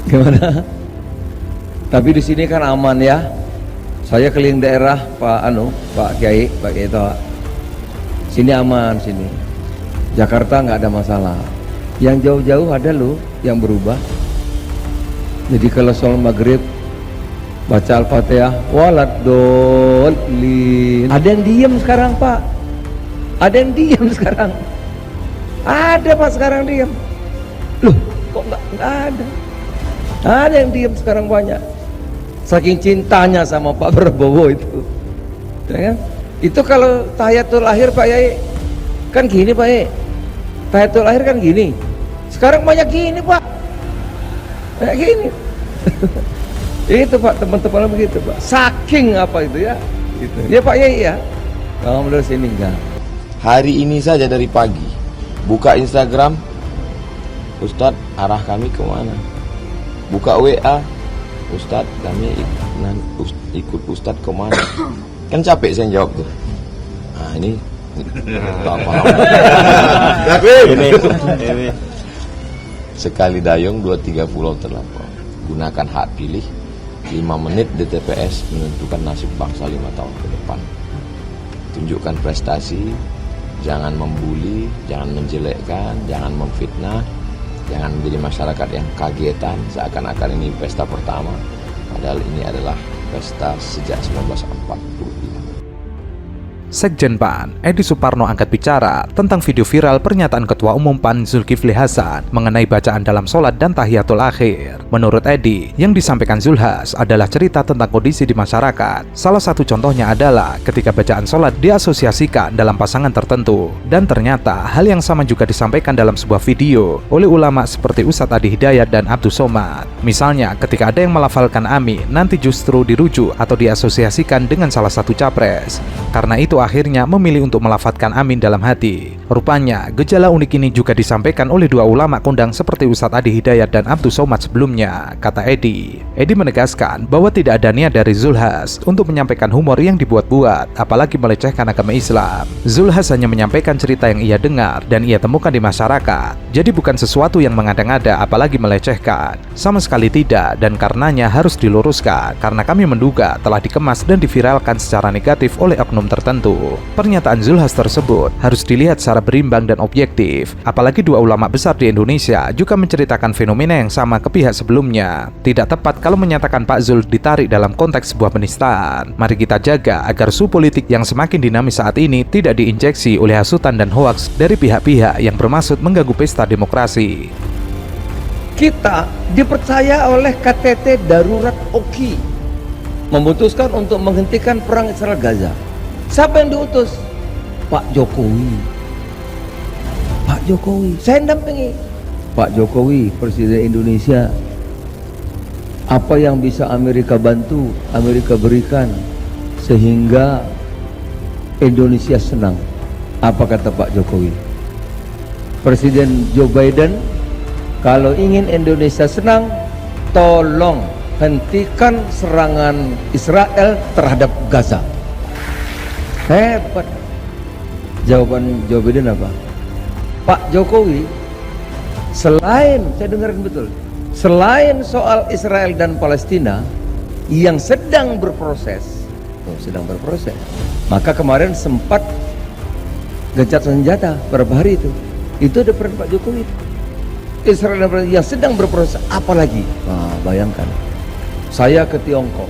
Gimana? Tapi di sini kan aman ya. Saya keliling daerah Pak Kiai Toha. Sini aman sini. Jakarta nggak ada masalah. Yang jauh-jauh ada loh yang berubah. Jadi kalau sholat maghrib baca Al-Fatihah, waladolin. Ada yang diem sekarang Pak. Ada yang diem sekarang. Ada Pak sekarang diem. Loh, kok nggak ada? Ada yang diem sekarang banyak. Saking cintanya sama Pak Prabowo itu, ya kan? Itu kalau tahiyatul akhir Pak Yai kan gini Pak Yai, tahiyatul akhir kan gini. Sekarang banyak gini Pak, kayak gini. Itu Pak, teman-teman begitu Pak. Saking apa itu ya? Gitu. Ya Pak Yai ya. Alhamdulillah sini enggak. Hari ini saja dari pagi buka Instagram, Ustadz arah kami kemana? Buka WA, Ustadz kami ikut Ustadz kemana? Kan capek saya jawab tuh. Nah ini ini sekali dayung 2-3 pulau terlampau. Gunakan hak pilih 5 menit di TPS menentukan nasib bangsa 5 tahun ke depan. Tunjukkan prestasi, jangan membuli, jangan menjelekkan, jangan memfitnah, jangan menjadi masyarakat yang kagetan seakan-akan ini pesta pertama, padahal ini adalah pesta sejak 1945. Sekjen PAN, Edi Suparno angkat bicara tentang video viral pernyataan Ketua Umum PAN Zulkifli Hasan mengenai bacaan dalam sholat dan tahiyatul akhir. Menurut Edi, yang disampaikan Zulhas adalah cerita tentang kondisi di masyarakat. Salah satu contohnya adalah ketika bacaan sholat diasosiasikan dalam pasangan tertentu. Dan ternyata hal yang sama juga disampaikan dalam sebuah video oleh ulama seperti Ustadz Adi Hidayat dan Abdus Somad. Misalnya ketika ada yang melafalkan amin, nanti justru dirujuk atau diasosiasikan dengan salah satu capres. Karena itu akhirnya memilih untuk melafadzkan amin dalam hati. Rupanya, gejala unik ini juga disampaikan oleh dua ulama kondang seperti Ustadz Adi Hidayat dan Abdus Somad sebelumnya, kata Edi. Edi menegaskan bahwa tidak ada niat dari Zulhas untuk menyampaikan humor yang dibuat-buat, apalagi melecehkan agama Islam. Zulhas hanya menyampaikan cerita yang ia dengar dan ia temukan di masyarakat. Jadi bukan sesuatu yang mengada-ngada apalagi melecehkan. Sama sekali tidak, dan karenanya harus diluruskan, karena kami menduga telah dikemas dan diviralkan secara negatif oleh oknum tertentu. Pernyataan Zulhas tersebut harus dilihat secara berimbang dan objektif, apalagi dua ulama besar di Indonesia juga menceritakan fenomena yang sama ke pihak sebelumnya. Tidak tepat kalau menyatakan Pak Zul ditarik dalam konteks sebuah penistaan. Mari kita jaga agar suhu politik yang semakin dinamis saat ini tidak diinjeksi oleh hasutan dan hoaks dari pihak-pihak yang bermaksud mengganggu pesta demokrasi. Kita dipercaya oleh KTT Darurat OKI memutuskan untuk menghentikan perang Israel Gaza. Siapa yang diutus? Pak Jokowi. Pak Jokowi. Saya dampingi Pak Jokowi, Presiden Indonesia. Apa yang bisa Amerika bantu, Amerika berikan sehingga Indonesia senang. Apa kata Pak Jokowi? Presiden Joe Biden, kalau ingin Indonesia senang, tolong hentikan serangan Israel terhadap Gaza. Hebat. Jawaban Joe Biden apa? Pak Jokowi, selain, saya dengarkan betul, selain soal Israel dan Palestina yang sedang berproses, maka kemarin sempat gencatan senjata berapa hari itu ada peran Pak Jokowi. Israel dan Palestina yang sedang berproses, apalagi? Nah, bayangkan, saya ke Tiongkok,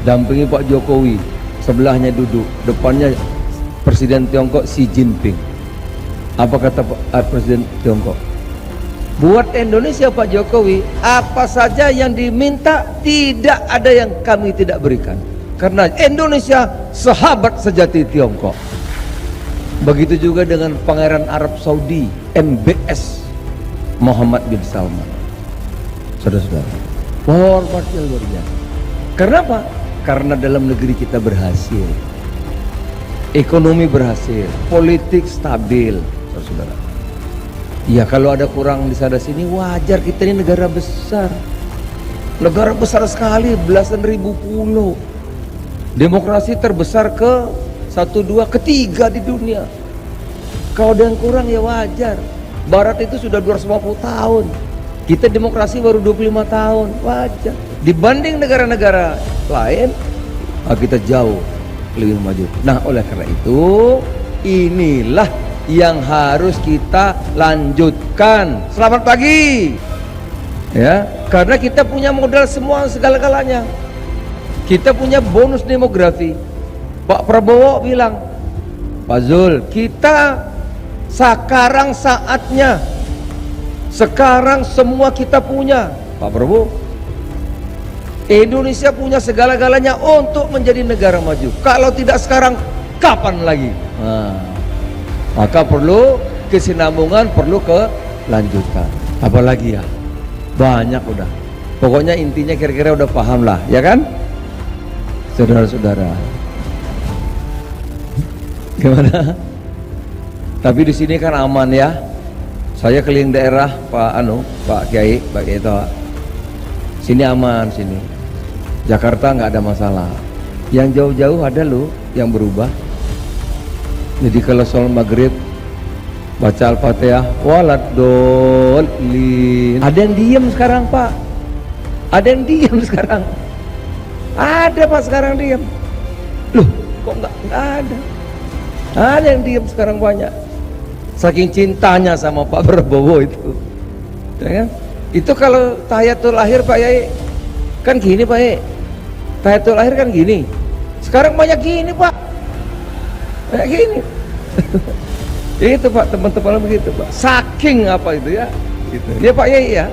dampingi Pak Jokowi, sebelahnya duduk, depannya Presiden Tiongkok Xi Jinping. Apa kata Presiden Tiongkok? Buat Indonesia Pak Jokowi, apa saja yang diminta tidak ada yang kami tidak berikan, karena Indonesia sahabat sejati Tiongkok. Begitu juga dengan Pangeran Arab Saudi MBS Muhammad bin Salman. Saudara-saudara, hormatnya luar biasa. Karena apa? Karena dalam negeri kita berhasil, ekonomi berhasil, politik stabil, saudara. Ya kalau ada kurang di sana sini wajar, kita ini negara besar sekali, belasan ribu pulau, demokrasi terbesar ke 1, 2, ketiga di dunia. Kalau ada yang kurang ya wajar. Barat itu sudah 250 tahun, Kita demokrasi baru 25 tahun, wajar. Dibanding negara-negara lain, kita jauh lebih maju. Nah, oleh karena itu, inilah yang harus kita lanjutkan. Selamat pagi. Ya, karena kita punya modal semua segala-galanya. Kita punya bonus demografi. Pak Prabowo bilang, Pak Zul, kita sekarang saatnya. Sekarang semua kita punya. Pak Prabowo, Indonesia punya segala-galanya untuk menjadi negara maju. Kalau tidak sekarang, kapan lagi? Nah, maka perlu kesinambungan, perlu kelanjutan. Apalagi ya, banyak udah. Pokoknya intinya kira-kira udah paham lah, ya kan? Saudara-saudara, gimana? Tapi di sini kan aman ya. Saya keliling daerah Pak Kiai Toha. Sini aman sini. Jakarta nggak ada masalah. Yang jauh-jauh ada loh yang berubah. Jadi kalau sholat maghrib baca Al-Fatihah, waladolin. Ada yang diem sekarang Pak. Ada yang diem sekarang. Ada Pak sekarang diem. Loh, kok nggak ada? Ada yang diem sekarang banyak. Saking cintanya sama Pak Prabowo itu, ya kan? Itu kalau tahiyatul akhir Pak Yai kan gini Pak Yai, tahiyatul akhir kan gini. Sekarang banyak gini Pak, banyak gini. Itu Pak, teman-teman begitu Pak. Saking apa itu ya? Gitu. Ya Pak Yai ya.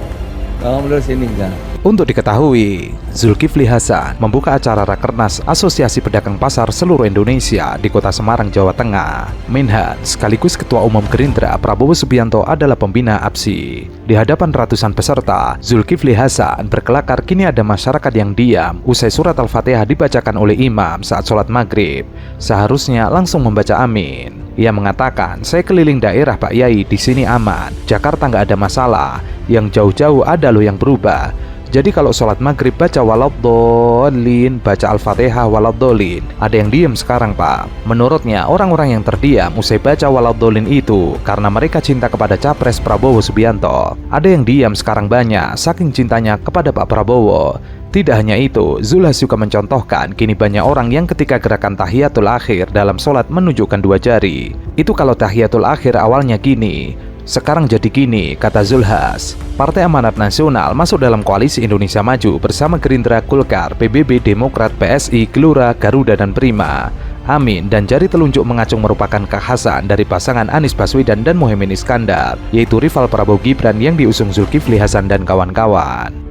Alhamdulillah sini enggak. Untuk diketahui, Zulkifli Hasan membuka acara Rakernas Asosiasi Pedagang Pasar seluruh Indonesia di Kota Semarang, Jawa Tengah. Menhan sekaligus Ketua Umum Gerindra Prabowo Subianto adalah pembina APSI. Di hadapan ratusan peserta, Zulkifli Hasan berkelakar kini ada masyarakat yang diam usai surat Al-Fatihah dibacakan oleh imam saat sholat maghrib. Seharusnya langsung membaca amin. Ia mengatakan, saya keliling daerah Pak Yai, di sini aman. Jakarta nggak ada masalah. Yang jauh-jauh ada loh yang berubah. Jadi kalau sholat maghrib baca waladhdallin, baca Al-Fatihah waladhdallin. Ada yang diem sekarang Pak. Menurutnya orang-orang yang terdiam usai baca waladhdallin itu karena mereka cinta kepada Capres Prabowo Subianto. Ada yang diam sekarang banyak saking cintanya kepada Pak Prabowo. Tidak hanya itu, Zulhas juga mencontohkan kini banyak orang yang ketika gerakan tahiyatul akhir dalam sholat menunjukkan 2 jari. Itu kalau tahiyatul akhir awalnya gini, sekarang jadi gini, kata Zulhas. Partai Amanat Nasional masuk dalam koalisi Indonesia Maju bersama Gerindra, Golkar, PBB, Demokrat, PSI, Gelora, Garuda, dan Prima. Amin dan jari telunjuk mengacung merupakan kekhasan dari pasangan Anies Baswedan dan Muhaimin Iskandar, yaitu rival Prabowo Gibran yang diusung Zulkifli Hasan dan kawan-kawan.